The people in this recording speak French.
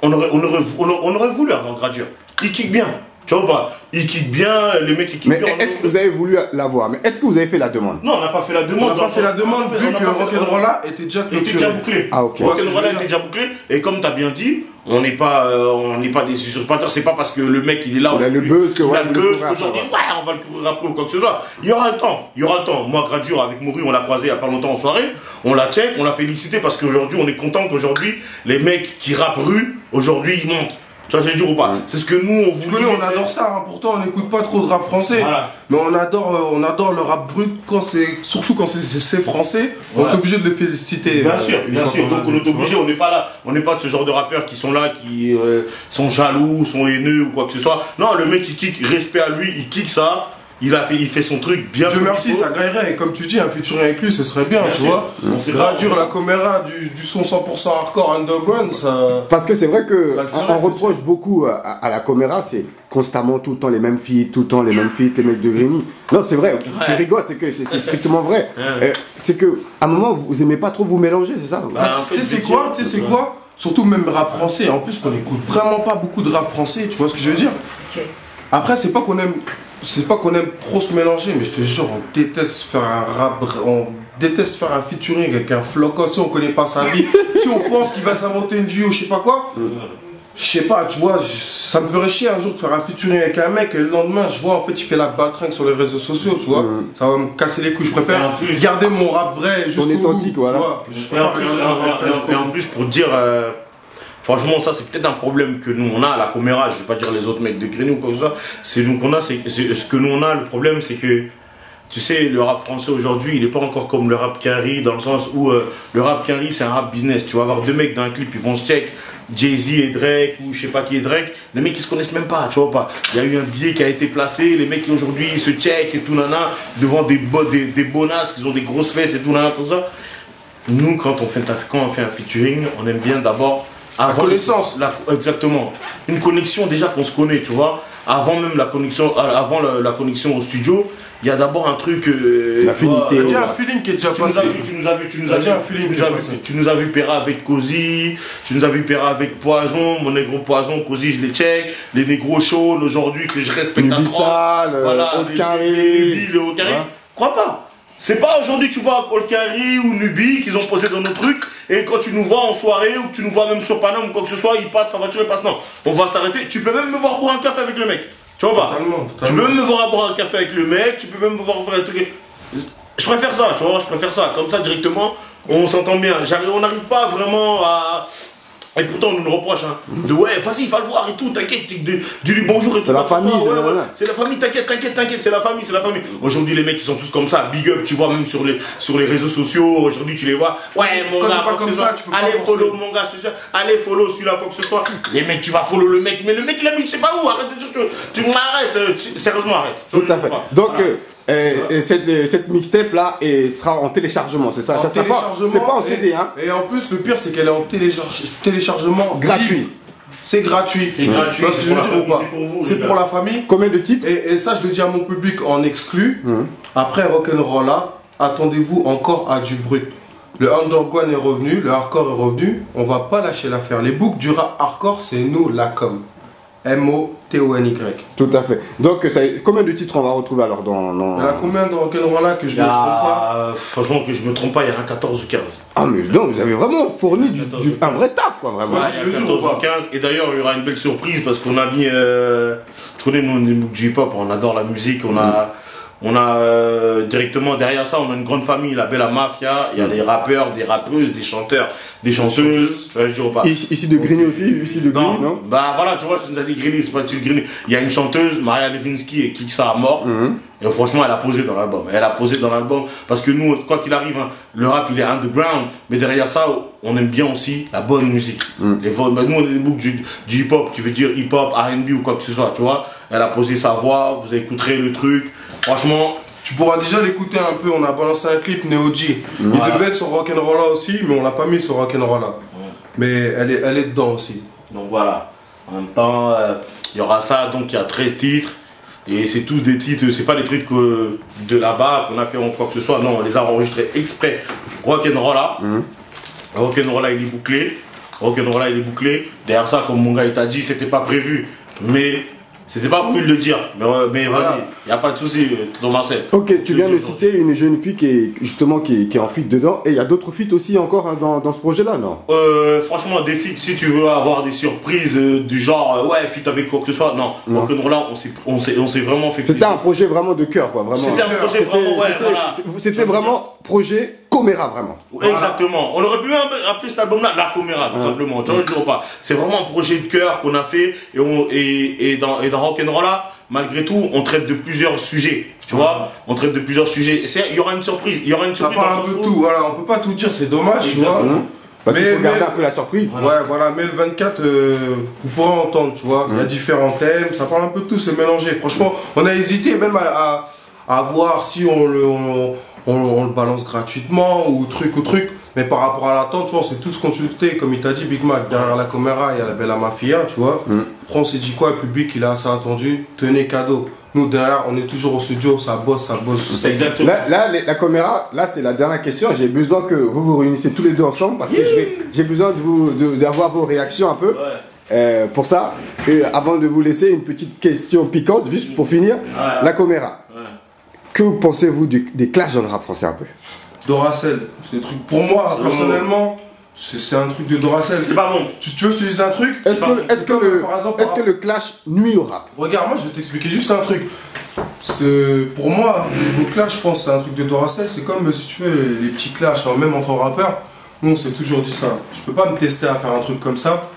on aurait voulu avoir Gradure. Il kick bien. Tu vois pas, il kick bien, les mecs ils kick bien. Mais est-ce que vous avez voulu l'avoir? Mais est-ce que vous avez fait la demande? Non, on n'a pas fait la demande. On n'a pas fait la demande vu que Rock'n'Rolla était déjà clôturé. Ah, ok. Rock'n'Rolla était déjà bouclé. Et comme tu as bien dit, on n'est pas des usurpateurs. C'est pas parce que le mec il est là. Il a le buzz qu'aujourd'hui, on va le courir après ou quoi que ce soit. Il y aura le temps. Moi, Gradure, avec Moru, on l'a croisé il n'y a pas longtemps en soirée. On l'a check, on l'a félicité parce qu'aujourd'hui, on est content qu'aujourd'hui, les mecs qui rappent rue, aujourd'hui, ils montent. Tu vois, je veux dire ou pas? C'est ce que nous, on adore ça, hein. Pourtant on n'écoute pas trop de rap français. Voilà. Mais on adore le rap brut, surtout quand c'est français, voilà. On est obligé de le féliciter. Bien sûr. Donc on est obligé, on n'est pas là, on n'est pas de ce genre de rappeurs qui sont là, qui sont jaloux, sont haineux ou quoi que ce soit. Non, le mec il kick, respect à lui, il kick ça. Il fait son truc bien. Dieu merci, ça gaillerait. Et comme tu dis, un featuring avec lui, ce serait bien, tu vois. Gradure la caméra du son 100% hardcore underground, ça. Parce que c'est vrai que on reproche beaucoup à la caméra, c'est constamment tout le temps les mêmes feats, tout le temps les mêmes feats, les mecs de Grigny. Non, c'est vrai. Tu rigoles, c'est que c'est strictement vrai. C'est que à un moment vous aimez pas trop vous mélanger, c'est ça? Tu sais c'est quoi? Surtout même rap français. En plus, qu'on écoute vraiment pas beaucoup de rap français. Tu vois ce que je veux dire? Après, c'est pas qu'on aime trop se mélanger, mais je te jure, on déteste faire un rap, on déteste faire un featuring avec un flocon si on connaît pas sa vie. Si on pense qu'il va s'inventer une vie ou je sais pas quoi, je sais pas, tu vois, ça me ferait chier un jour de faire un featuring avec un mec et le lendemain, je vois en fait il fait la baltringue sur les réseaux sociaux, tu vois. Ça va me casser les couilles, je préfère garder mon rap vrai jusqu'au bout. On est authentique, voilà. Et en plus, pour dire... Franchement, ça c'est peut-être un problème que nous on a à la caméra. Je vais pas dire les autres mecs de Grigny ou quoi que ce soit. C'est nous qu'on a, ce que nous on a. Le problème, c'est que tu sais, le rap français aujourd'hui, il est pas encore comme le rap Quinry dans le sens où le rap Quinry c'est un rap business. Tu vas avoir deux mecs dans un clip, ils vont check Jay-Z et Drake ou je sais pas qui est Drake. Les mecs ils se connaissent même pas, tu vois pas. Il y a eu un billet qui a été placé. Les mecs aujourd'hui ils se check et tout nana devant des bonasses, ils ont des grosses fesses et tout nana tout ça. Nous quand on fait un featuring, on aime bien d'abord la connaissance. Exactement. Une connexion déjà qu'on se connaît, tu vois. Avant même la connexion, la connexion au studio, il y a d'abord un truc. L'affinité. Il y a déjà un feeling qui est déjà passé. Tu nous as vu Pera avec Cozy, tu nous as vu Pera avec Poison, mon négro Poison, Cozy, je les check. Les négros chauds aujourd'hui que je respecte à trop. Voilà, le Haut-Carré. Crois pas. C'est pas aujourd'hui tu vois Olkari ou Nubi qu'ils ont posé dans nos trucs et quand tu nous vois en soirée ou que tu nous vois même sur Paname ou quoi que ce soit, il passe sa voiture et passe. Non, on va s'arrêter. Tu peux même me voir boire un café avec le mec. Tu vois pas? Totalement. Tu peux même me voir boire un café avec le mec, tu peux même me voir faire un truc. Je préfère ça, tu vois, je préfère ça. Comme ça directement, on s'entend bien. On n'arrive pas vraiment à. Et pourtant on nous le reproche, hein. De ouais, vas-y, va le voir et tout, t'inquiète, dis-lui bonjour et tout. C'est la famille, c'est la famille, t'inquiète, c'est la famille. Aujourd'hui les mecs ils sont tous comme ça, big up, tu vois, même sur les réseaux sociaux, aujourd'hui tu les vois. Ouais, mon gars, quoi que ce soit, allez follow mon gars, allez follow celui-là, quoi que ce soit. Les mecs, tu vas follow le mec, mais le mec il a mis je sais pas où, arrête de dire, tu m'arrêtes, sérieusement arrête. Tout à fait. Donc, cette mixtape là sera en téléchargement, c'est ça? C'est pas en CD, hein? Et en plus, le pire, c'est qu'elle est en téléchargement gratuit. C'est gratuit. C'est gratuit. Tu vois ce que je veux dire ou pas? C'est pour la famille. Combien de titres? Et ça, je le dis à mon public en exclu. Après Rock'n'Rolla, attendez-vous encore à du brut. Le underground est revenu, le hardcore est revenu. On va pas lâcher l'affaire. Les boucs du rap hardcore, c'est nous, la com. M-O-T-O-N-Y. Tout à fait. Donc, combien de titres on va retrouver alors dans... Il y a combien dans Rock'n'Rolla que je me trompe pas? Franchement, que je me trompe pas, il y a un 14 ou 15. Ah, mais donc, vous avez vraiment fourni un vrai taf, quoi, vraiment. Ouais, il y a 14 ou 15. Et d'ailleurs, il y aura une belle surprise parce qu'on a mis. Tu connais, nous, les boucs du hip-hop, on adore la musique, on a directement derrière ça, on a une grande famille, la Bella Mafia, il y a des rappeurs, des rappeuses, des chanteurs, des chanteuses, je dirais pas. Ici de Grigny aussi, non? Bah voilà, tu vois, tu nous as dit Grigny, c'est pas du Grigny. Il y a une chanteuse, Maria Levinsky, et qui ça a mort. Et franchement, elle a posé dans l'album. Parce que nous, quoi qu'il arrive, hein, le rap il est underground, mais derrière ça, on aime bien aussi la bonne musique. Nous, on est des boucs du hip-hop, qui veut dire hip-hop, R&B ou quoi que ce soit, tu vois. Elle a posé sa voix, vous écouterez le truc. Franchement, tu pourras déjà l'écouter un peu. On a balancé un clip Neo G. Il devait être sur Rock'n'Rolla aussi, mais on l'a pas mis sur Rock'n'Rolla. Mais elle est dedans aussi. Donc voilà. En même temps, il y aura ça. Donc il y a 13 titres. Et c'est tous des titres. C'est pas des trucs de là-bas qu'on a fait en quoi que ce soit. Non, on les a enregistrés exprès. Rock'n'Rolla. Rock'n'Rolla il est bouclé. Rock'n'Rolla il est bouclé. Derrière ça, comme mon gars il t'a dit, c'était pas prévu. Mais c'était pas voulu de le dire. Mais vas-y, y a pas de souci, Tonton Marcel. Ok, tu viens de citer une jeune fille qui est justement qui est en feat dedans. Et il y a d'autres feats aussi encore dans ce projet-là, non? Franchement, des feats, si tu veux avoir des surprises du genre, ouais, feat avec quoi que ce soit, non. Rock'n'Rolla, on s'est vraiment fait. C'était un projet vraiment de cœur, quoi. C'était un projet vraiment, ouais, voilà. C'était vraiment projet Coméra, vraiment. Exactement. On aurait pu même appeler cet album-là La Coméra, tout simplement. Tu vois, je ne pas. C'est vraiment un projet de cœur qu'on a fait. Et dans Rock'n'Rolla, malgré tout, on traite de plusieurs sujets. Tu vois, on traite de plusieurs sujets. Il y aura une surprise. Il y aura une surprise. Ça parle un peu de tout. Voilà, on peut pas tout dire, c'est dommage, tu vois. Parce qu'il faut garder un peu la surprise. Ouais, voilà, mais le 24, vous pourrez entendre, tu vois. Il y a différents thèmes, ça parle un peu de tout, c'est mélangé. Franchement, on a hésité même à voir si on le balance gratuitement ou truc. Mais par rapport à l'attente, tu vois, on s'est tous consultés, comme il t'a dit, Big Mac, derrière la caméra, il y a la Bella Mafia, tu vois. Après, on s'est dit quoi, le public, il a assez attendu, tenez cadeau. Nous, derrière, on est toujours au studio, ça bosse. Exactement. Là, la caméra, là, c'est la dernière question. J'ai besoin que vous vous réunissez tous les deux ensemble parce que j'ai besoin d'avoir vos réactions un peu. Ouais. Pour ça, et avant de vous laisser, une petite question piquante, juste pour finir. La caméra. Ouais. Que pensez-vous des clashs dans le rap français un peu? Doracel, c'est des trucs pour moi, personnellement. C'est un truc de Doracel. C'est pas bon. Tu veux que je te dise un truc? Est-ce que le clash nuit au rap? Regarde, moi je vais t'expliquer juste un truc. Pour moi, le clash, je pense que c'est un truc de Doracel. C'est comme si tu veux les petits clashs, même entre rappeurs. Nous on s'est toujours dit ça. Je peux pas me tester à faire un truc comme ça.